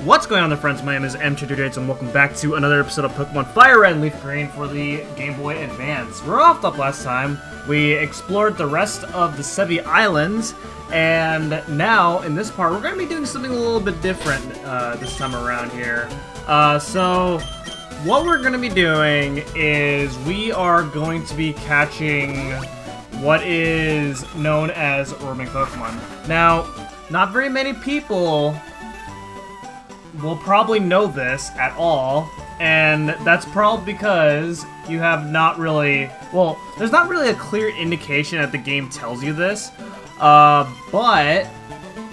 What's going on there, friends? My name is M228 and welcome back to another episode of Pokemon Fire Red and Leaf Green for the Game Boy Advance. We're off up last time. We explored the rest of the Sevi Islands, and now, in this part, we're going to be doing something a little bit different this time around here. So, what we're going to be doing is we are going to be catching what is known as roaming Pokemon. Now, not very many people will probably know this at all, and that's probably because you have not really, well, there's not really a clear indication that the game tells you this, but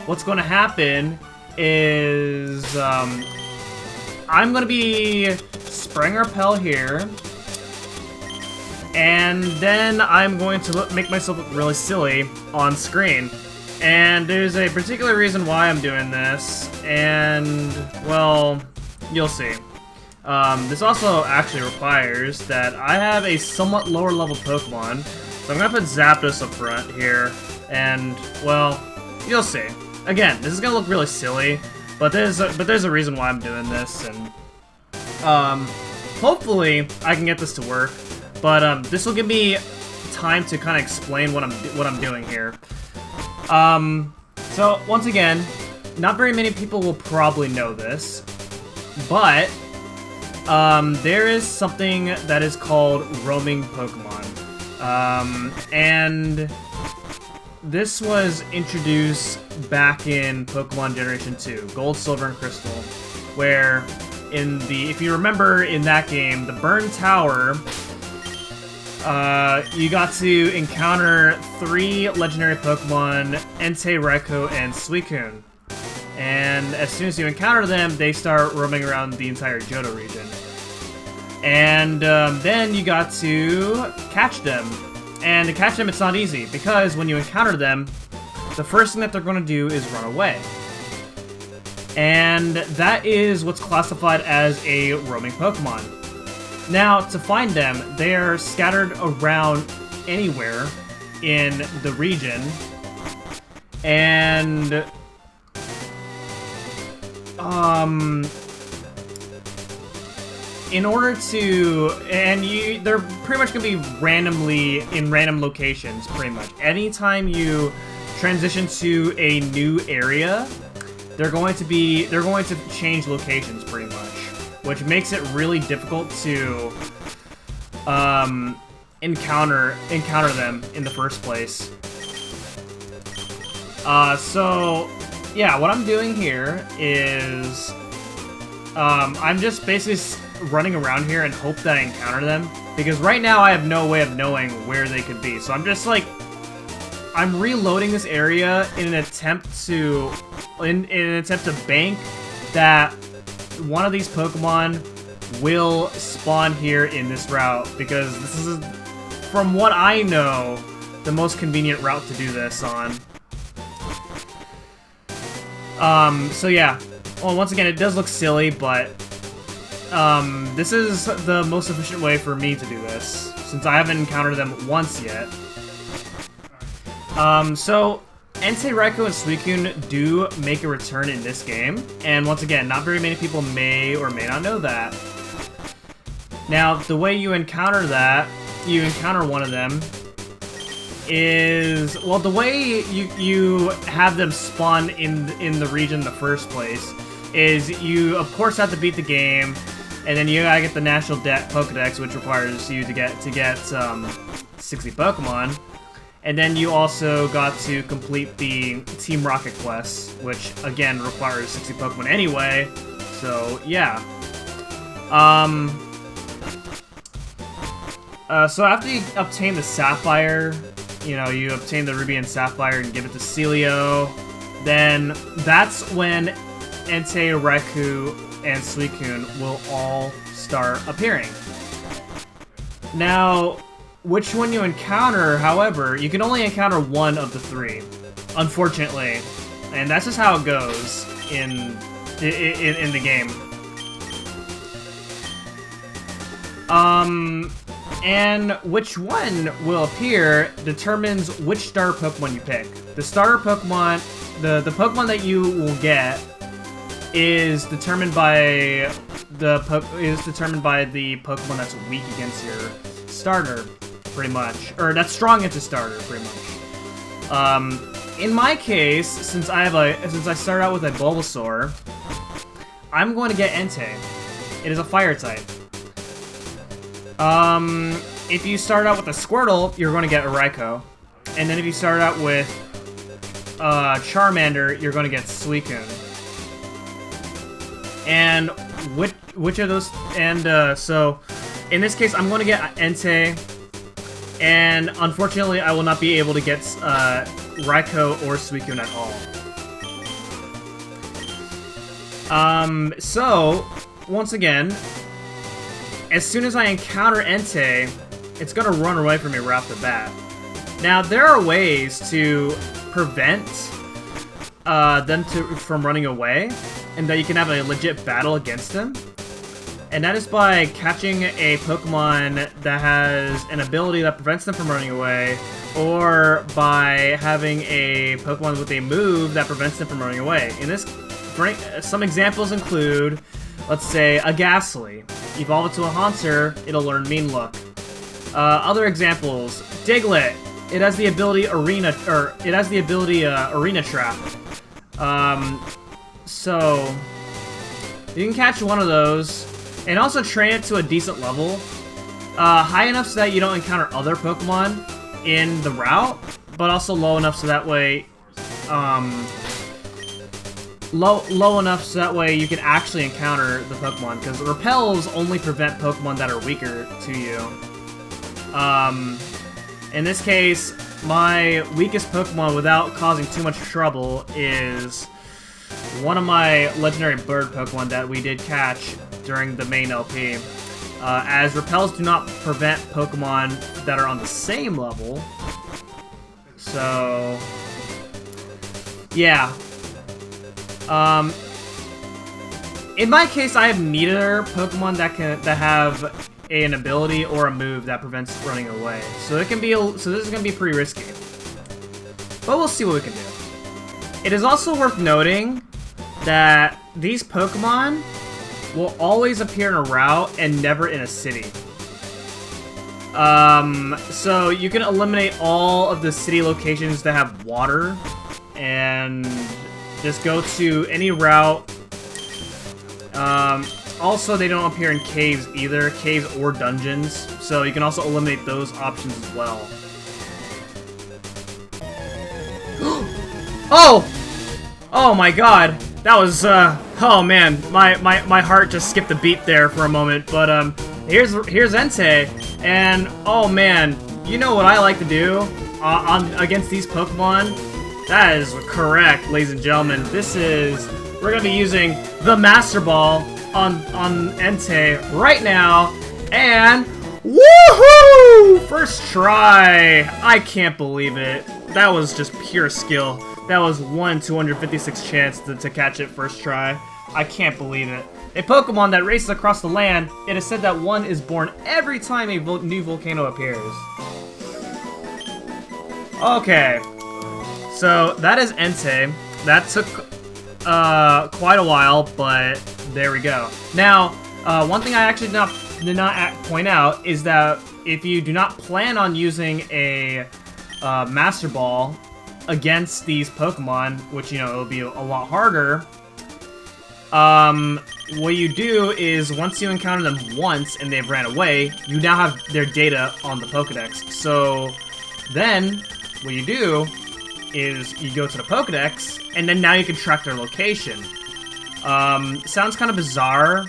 what's going to happen is, I'm going to be spraying Repel here, and then I'm going to make myself look really silly on screen. And there's a particular reason why I'm doing this, and, well, you'll see. This also actually requires that I have a somewhat lower level Pokemon, so I'm gonna put Zapdos up front here, and, well, you'll see. Again, this is gonna look really silly, but there's a reason why I'm doing this, and, hopefully I can get this to work, but, this will give me time to kind of explain what I'm doing here. So, once again, not very many people will probably know this, but, there is something that is called roaming Pokemon, and this was introduced back in Pokemon Generation 2, Gold, Silver, and Crystal, where if you remember in that game, the Burn Tower, you got to encounter 3 legendary Pokemon, Entei, Raikou, and Suicune. And as soon as you encounter them, they start roaming around the entire Johto region. And then you got to catch them. And to catch them, it's not easy, because when you encounter them, the first thing that they're going to do is run away. And that is what's classified as a roaming Pokemon. Now, to find them, they're scattered around anywhere in the region, and, in order to, they're pretty much gonna be randomly in random locations, pretty much. Anytime you transition to a new area, they're going to change locations, pretty much, which makes it really difficult to encounter them in the first place. So yeah, what I'm doing here is I'm just basically running around here and hope that I encounter them, because right now I have no way of knowing where they could be. So I'm just like, I'm reloading this area in an attempt to bank that one of these Pokemon will spawn here in this route, because this is, from what I know, the most convenient route to do this on. So yeah. Well, once again, it does look silly, but this is the most efficient way for me to do this, since I haven't encountered them once yet. So Entei, Raikou, and Suicune do make a return in this game, and once again, not very many people may or may not know that. Now, the way you encounter one of them is, well, the way you have them spawn in the region in the first place is you, of course, have to beat the game, and then you gotta get the National Pokedex, which requires you to get 60 Pokemon. And then you also got to complete the Team Rocket quest, which, again, requires 60 Pokemon anyway, so, yeah. So after you obtain the Sapphire, you know, you obtain the Ruby and Sapphire and give it to Celio, then that's when Entei, Raikou, and Suicune will all start appearing. Now, which one you encounter, however, you can only encounter one of the 3, unfortunately, and that's just how it goes in the game. And which one will appear determines which starter Pokemon you pick. The starter Pokemon, the Pokemon that you will get is determined by the Pokemon that's weak against your starter, pretty much, or that's strong against your starter, pretty much. In my case, since I started out with a Bulbasaur, I'm going to get Entei. It is a fire type. If you start out with a Squirtle, you're going to get a Raikou. And then if you start out with Charmander, you're going to get Suicune. And which of those... And, so, in this case, I'm going to get Entei. And, unfortunately, I will not be able to get Raikou or Suicune at all. So, once again, as soon as I encounter Entei, it's gonna run away from me right off the bat. Now, there are ways to prevent them from running away, and that you can have a legit battle against them. And that is by catching a Pokemon that has an ability that prevents them from running away, or by having a Pokemon with a move that prevents them from running away. Some examples include, let's say, a Ghastly. Evolve it to a Haunter, it'll learn Mean Look. Other examples, Diglett. It has the ability Arena Trap. So you can catch one of those, and also train it to a decent level, high enough so that you don't encounter other Pokemon in the route, but also low enough so that way, low enough so that way you can actually encounter the Pokemon, because repels only prevent Pokemon that are weaker to you. In this case, my weakest Pokemon without causing too much trouble is one of my legendary bird Pokemon that we did catch during the main LP. As repels do not prevent Pokemon that are on the same level. So, yeah. In my case, I have neither Pokemon that have an ability or a move that prevents running away. So this is gonna be pretty risky. But we'll see what we can do. It is also worth noting that these Pokemon will always appear in a route and never in a city. So you can eliminate all of the city locations that have water and just go to any route. Also, they don't appear in caves either, caves or dungeons, so you can also eliminate those options as well. Oh! Oh my god! That was, oh man, my heart just skipped a beat there for a moment, but, here's Entei, and, oh man, you know what I like to do against these Pokemon? That is correct, ladies and gentlemen. We're gonna be using the Master Ball on Entei right now, and woohoo! First try! I can't believe it. That was just pure skill. That was 1 in 256 chance to catch it first try. I can't believe it. A Pokemon that races across the land, it is said that one is born every time a new volcano appears. Okay. So, that is Entei. That took quite a while, but there we go. Now, one thing I actually did not point out is that if you do not plan on using a Master Ball against these Pokemon, which, you know, it'll be a lot harder, what you do is once you encounter them once and they've ran away, you now have their data on the Pokedex. So then, what you do is you go to the Pokedex, and then now you can track their location. Sounds kind of bizarre,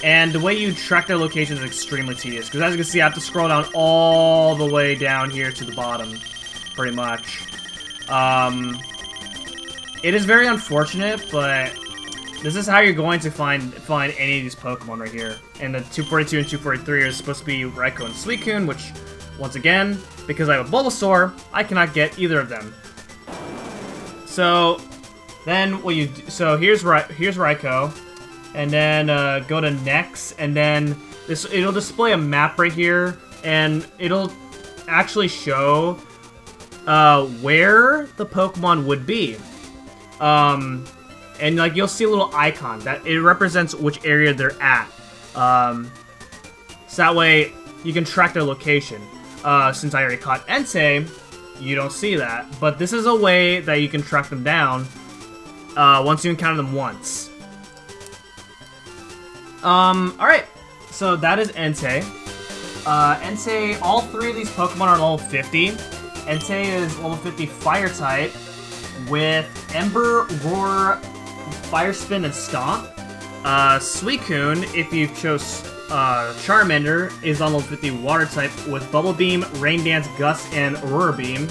and the way you track their location is extremely tedious, because as you can see, I have to scroll down all the way down here to the bottom, pretty much. It is very unfortunate, but this is how you're going to find any of these Pokemon right here. And the 242 and 243 are supposed to be Raikou and Suicune, which, once again, because I have a Bulbasaur, I cannot get either of them. So then what you do, so here's Raikou, and then go to next, and then it'll display a map right here, and it'll actually show where the Pokemon would be. and like you'll see a little icon that it represents which area they're at. So that way you can track their location. Since I already caught Entei, you don't see that, but this is a way that you can track them down once you encounter them once. Alright, so that is Entei. Entei, all three of these Pokemon are level 50. Entei is level 50 Fire type with Ember, Roar, Fire Spin, and Stomp. Suicune, if you chose Charmander, is on level 50 Water type with Bubble Beam, Rain Dance, Gust, and Aurora Beam.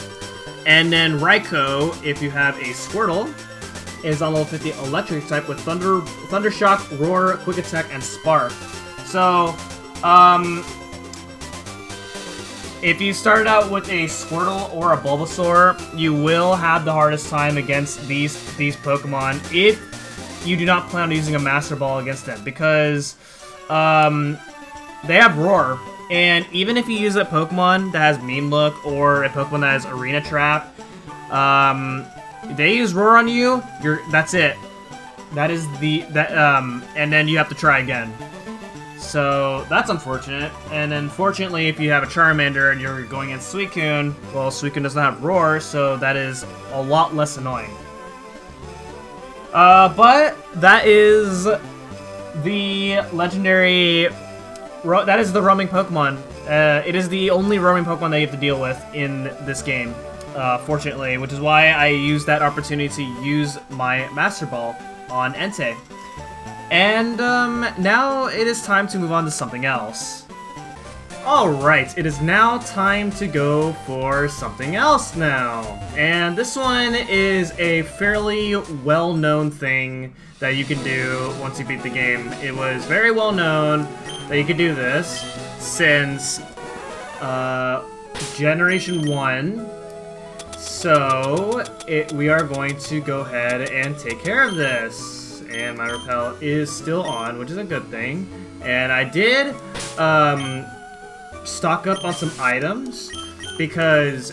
And then Raikou, if you have a Squirtle, is on level 50 Electric type with Thunder Shock, Roar, Quick Attack, and Spark. So, if you started out with a Squirtle or a Bulbasaur, you will have the hardest time against these Pokemon if you do not plan on using a Master Ball against them, because they have Roar, and even if you use a Pokemon that has Mean Look or a Pokemon that has Arena Trap, they use Roar on you, that's it. That is and then you have to try again. So that's unfortunate. And then fortunately, if you have a Charmander and you're going against Suicune, well, Suicune doesn't have Roar, so that is a lot less annoying. But that is the legendary. That is the roaming Pokemon. It is the only roaming Pokemon that you have to deal with in this game. Fortunately, which is why I used that opportunity to use my Master Ball on Entei. And now it is time to move on to something else. Alright, it is now time to go for something else now. And this one is a fairly well-known thing that you can do once you beat the game. It was very well known that you could do this since Generation 1. So, we are going to go ahead and take care of this. And my repel is still on, which is a good thing. And I did stock up on some items because,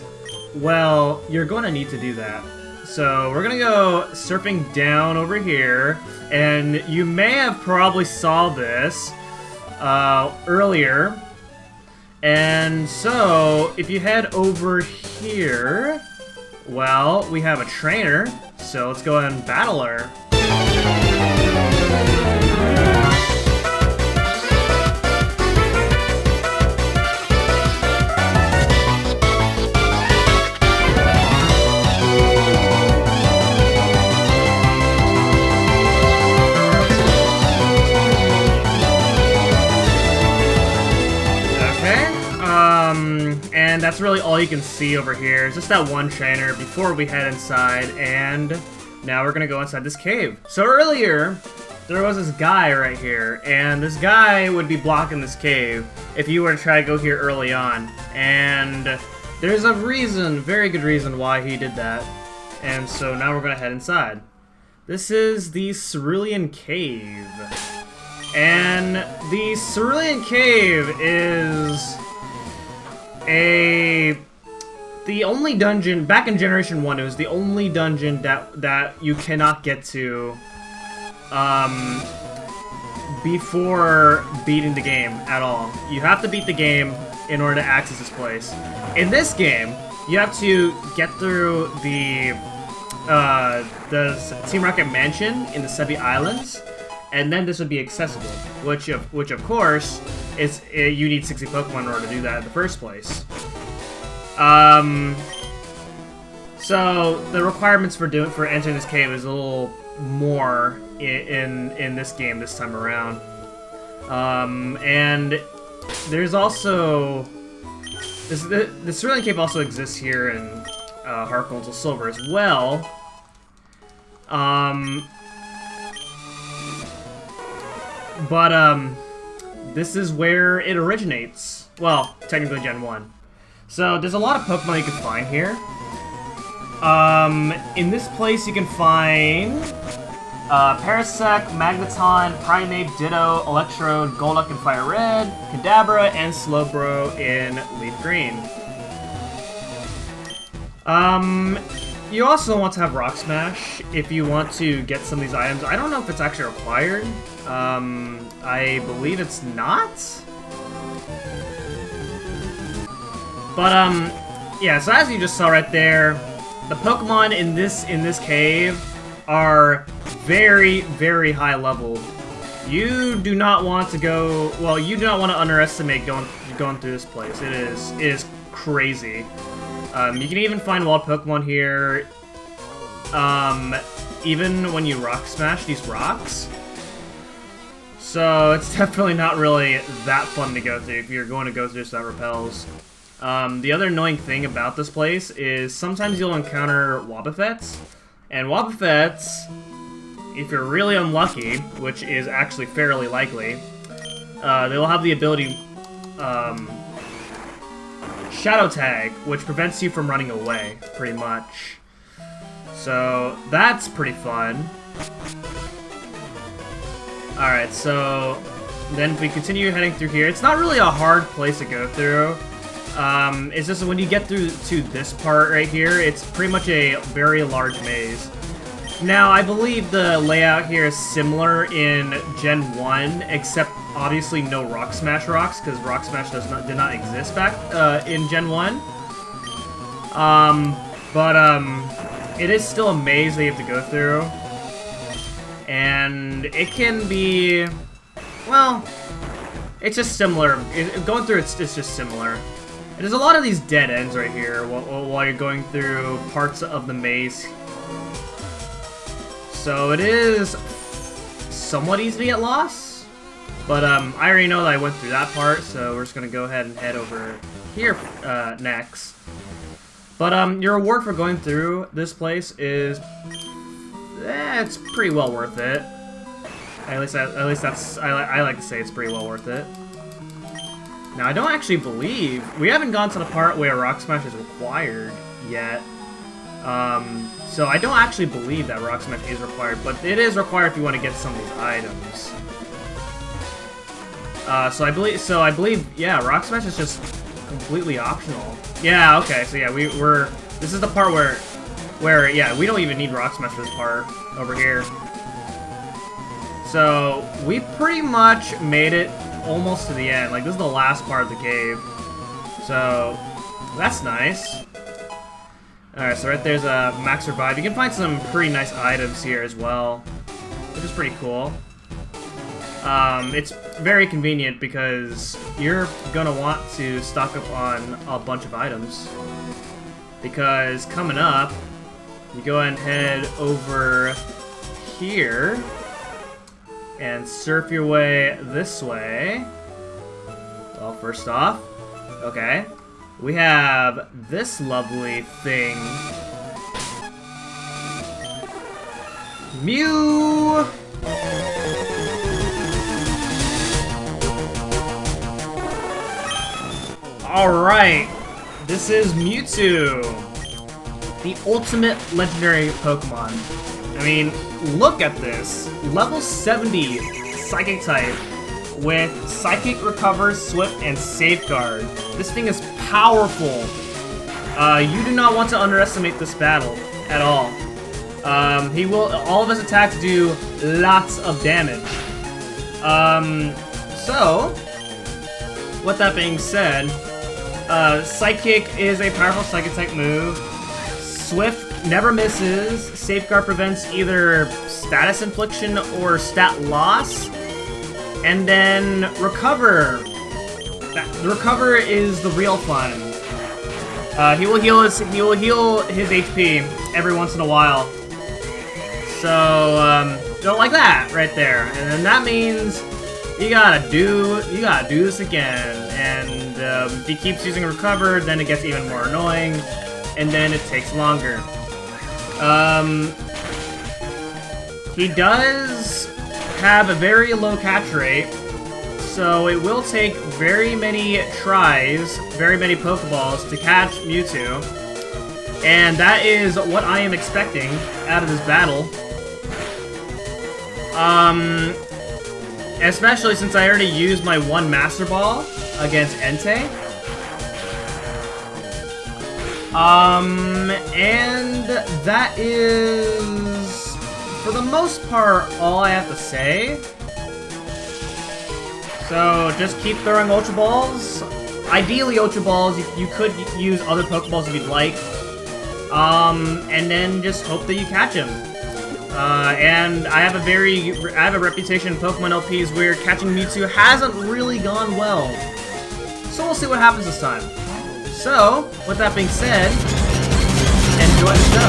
well, you're going to need to do that. So we're going to go surfing down over here. And you may have probably saw this earlier. And so, if you head over here, well, we have a trainer. So let's go ahead and battle her. And that's really all you can see over here. It's just that one trainer before we head inside, and now we're gonna go inside this cave. So earlier, there was this guy right here, and this guy would be blocking this cave if you were to try to go here early on. And there's a reason, very good reason why he did that. And so now we're gonna head inside. This is the Cerulean Cave. And the Cerulean Cave is the only dungeon, back in Generation 1, it was the only dungeon that you cannot get to before beating the game at all. You have to beat the game in order to access this place. In this game, you have to get through the Team Rocket Mansion in the Cerulean Islands, and then this would be accessible, which of course is you need 60 Pokemon in order to do that in the first place. So the requirements for entering this cave is a little more in this game this time around. And there's also the Cerulean Cave also exists here in Heart Gold and Silver as well. But this is where it originates. Well, technically Gen 1. So there's a lot of Pokemon you can find here. In this place you can find Parasect, Magneton, Primeape, Ditto, Electrode, Golduck in Fire Red, Kadabra, and Slowbro in Leaf Green. you also want to have Rock Smash if you want to get some of these items. I don't know if it's actually required. I believe it's not. But, yeah, so as you just saw right there, the Pokemon in this cave are very, very high level. You do not want to go, well, you do not want to underestimate going through this place. It is crazy. You can even find wild Pokemon here, even when you Rock Smash these rocks. So it's definitely not really that fun to go through if you're going to go through that repels. The other annoying thing about this place is sometimes you'll encounter Wobbuffets, and Wobbuffets, if you're really unlucky, which is actually fairly likely, they will have the ability Shadow Tag, which prevents you from running away, pretty much. So that's pretty fun. Alright, so then if we continue heading through here, it's not really a hard place to go through. It's just when you get through to this part right here, it's pretty much a very large maze. Now, I believe the layout here is similar in Gen 1, except obviously no Rock Smash rocks, because Rock Smash did not exist back in Gen 1. It is still a maze that you have to go through. And it can be, well, it's just similar. Going through it's just similar. And there's a lot of these dead ends right here while you're going through parts of the maze. So it is somewhat easy to get lost, but I already know that I went through that part, so we're just gonna go ahead and head over here next. But your reward for going through this place is, it's pretty well worth it. At least that's I like to say it's pretty well worth it. Now I don't actually believe we haven't gone to the part where Rock Smash is required yet. So I don't actually believe that Rock Smash is required, but it is required if you want to get some of these items. So I believe, yeah, Rock Smash is just completely optional. Yeah, okay, so yeah, this is the part where, yeah, we don't even need Rock Smash for this part over here. So we pretty much made it almost to the end. Like, this is the last part of the cave. So that's nice. Alright, so right there's a Max Revive. You can find some pretty nice items here as well, which is pretty cool. It's very convenient because you're gonna want to stock up on a bunch of items. Because coming up, you go ahead and head over here and surf your way this way. Well, first off, okay. We have this lovely thing. Mew! Alright, this is Mewtwo, the ultimate legendary Pokemon. I mean, look at this. Level 70 Psychic type with Psychic, Recover, Swift, and Safeguard. This thing is powerful. You do not want to underestimate this battle at all. All of his attacks do lots of damage. So, with that being said, Psychic is a powerful Psychic type move. Swift never misses. Safeguard prevents either status infliction or stat loss. And then Recover. The Recover is the real fun. He will heal his HP every once in a while. So like that right there, and then that means you gotta do this again. And if he keeps using Recover, then it gets even more annoying, and then it takes longer. He does have a very low catch rate, so it will take very many tries, very many Pokeballs to catch Mewtwo, and that is what I am expecting out of this battle. Especially since I already used my one Master Ball against Entei. And that is, for the most part, all I have to say. So, just keep throwing Ultra Balls. Ideally, Ultra Balls. You could use other Pokeballs if you'd like. And then just hope that you catch him. And I have a reputation in Pokemon LPs where catching Mewtwo hasn't really gone well. So we'll see what happens this time. So, with that being said, enjoy the show.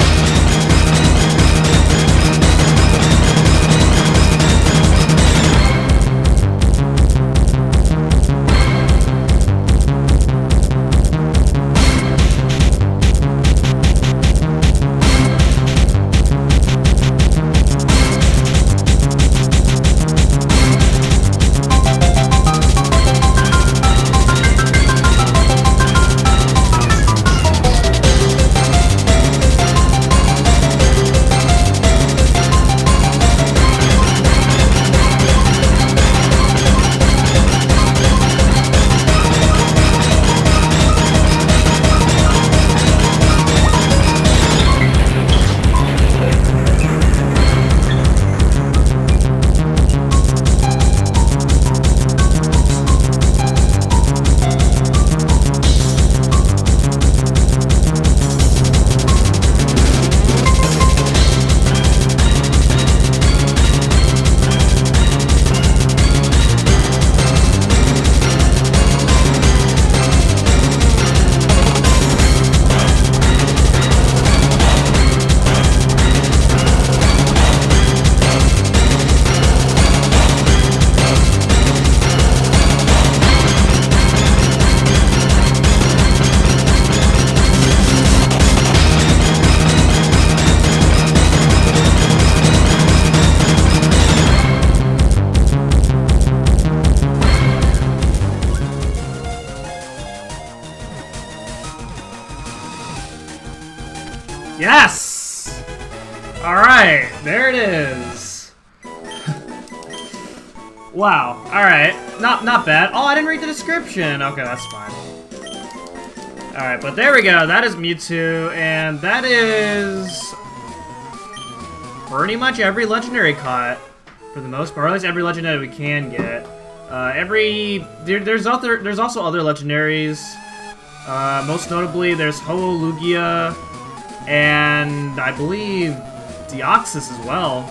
Yes! Alright, there it is. Wow, alright. Not bad. Oh, I didn't read the description. Okay, that's fine. Alright, but there we go. That is Mewtwo, and that is pretty much every legendary caught, for the most part. Or at least every legendary we can get. There's also other legendaries. Most notably, there's Ho-Oh-Lugia, and I believe Deoxys as well.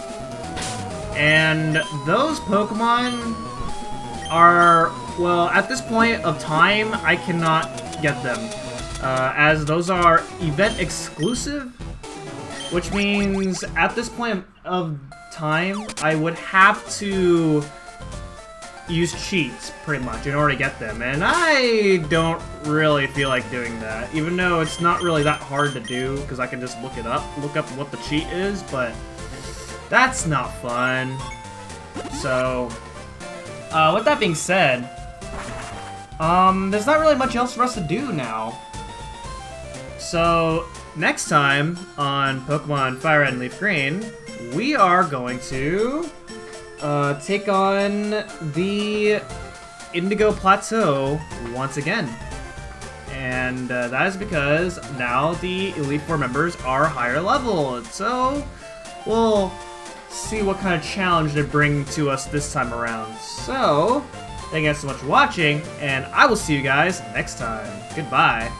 And those Pokemon are, well, at this point of time, I cannot get them, as those are event exclusive, which means at this point of time, I would have to use cheats, pretty much, in order to get them, and I don't really feel like doing that, even though it's not really that hard to do, because I can just look up what the cheat is, but that's not fun. So, with that being said, there's not really much else for us to do now. So, next time on Pokemon Fire Red and Leaf Green, we are going to take on the Indigo Plateau once again. And that is because now the Elite Four members are higher level. So we'll see what kind of challenge they bring to us this time around. So, thank you guys so much for watching, and I will see you guys next time. Goodbye.